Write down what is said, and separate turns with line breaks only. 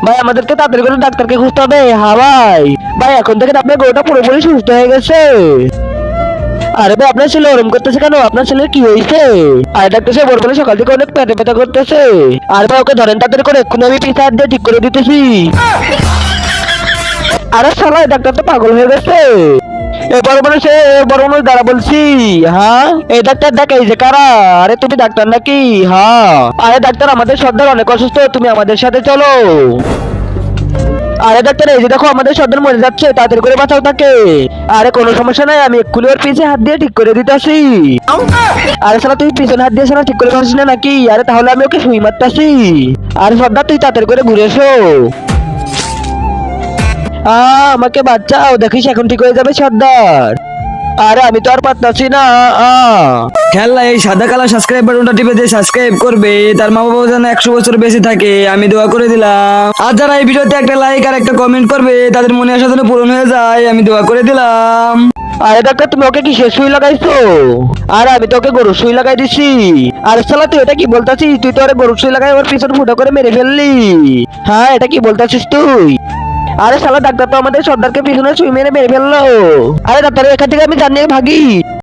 ভাই আমাদেরকে তাড়াতাড়ি করে ডাক্তারকে খুঁজতে হবে। হ্যাঁ ভাই। ভাই এখন থেকে আপনার গরুটা পুরোপুরি সুস্থ হয়ে গেছে। আরে ভাই আপনার ছেলে ওরম করতেছে কেন? আপনার ছেলে কি হয়েছে? আরে ডাক্তার সাহেব ওর বলে সকাল থেকে অনেক পেটে ব্যথা করতেছে। আরে ভাই ওকে ধরেন তাড়াতাড়ি করে, এক্ষুনি আমি পিঠা হাত দিয়ে ঠিক করে দিতেছি। আরে শালা এই ডাক্তার তো পাগল হয়ে গেছে। এবার মানে সে বড় মানুষ দ্বারা বলছি। হ্যাঁ এই ডাক্তার দেখ এই যে কারা। আরে তুমি ডাক্তার নাকি? হ্যাঁ। আরে ডাক্তার আমাদের সর্দার অনেক অসুস্থ, তুমি আমাদের সাথে চলো। আরে ডাক্তার এই যে দেখো আমাদের সর্দার মরে যাচ্ছে, তাড়াতাড়ি করে বাঁচাও তাকে। আরে কোনো সমস্যা নাই, আমি এক্ষুনি ওর পিছে হাত দিয়ে ঠিক করে দিতেছি। আরে শালা তুই পিছনে হাত দিয়ে শালা ঠিক করে পারছিস না নাকি? আরে তাহলে আমি ওকে সুই মারতাছি। আরে সর্দার তুই তাড়াতাড়ি করে ঘুরে এসো। আমাকে বাঁচাও, দেখিস এখন ঠিক হয়ে যাবে সর্দার। আরে আমি তো আর পারতাছি না।
খেলা এই সাদা কালো সাবস্ক্রাইব বাটনটা টিপে দিয়ে সাবস্ক্রাইব করবে, তার মা বাবা যেন 100 বছর বেঁচে থাকে, আমি দোয়া করে দিলাম। আর যারা এই ভিডিওতে একটা লাইক আর একটা কমেন্ট করবে, তাদের মনে আশা যেন পূরণ হয়ে যায়, আমি দোয়া করে দিলাম।
আরে ডাক্তার তুমি ওকে কি শেষ সুই লাগাইছো? আর আমি তো ওকে গরুর সুই লাগাই দিছি। আরে শালা তুই এটা কি বলতাছিস? তুই তো ওরে গরুর সুই লাগাই ওর পিছনে ফুটো করে মেরে ফেললি। হ্যাঁ এটা কি বলতাছিস তুই? আরে শালা ডাক্তার তো আমাদের সর্দারকে পিছনে সুই মেরে মেরে ফেললো। আরে ডাক্তার এখান থেকে আমি জানিয়ে ভাগি।